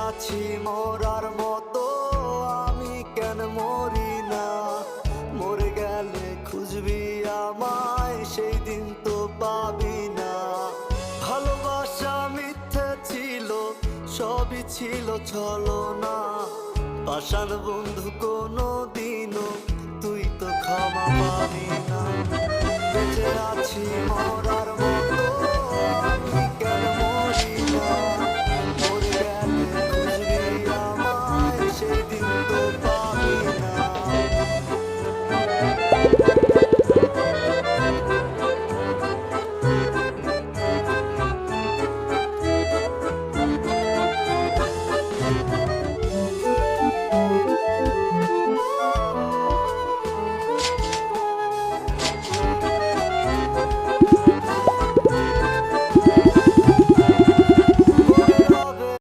আছি মরার মতো, আমি কেন মরি না? মরে গেলে খুঁজবি আমায়, সেই দিন তো পাবি না। ভালোবাসা মিথ্যে ছিল, সবই ছিল ছলনা। পাষাণ বন্ধু কোনো দিনও তুই তো ক্ষমা পাবি না। বেঁচে আছি মরার মতো,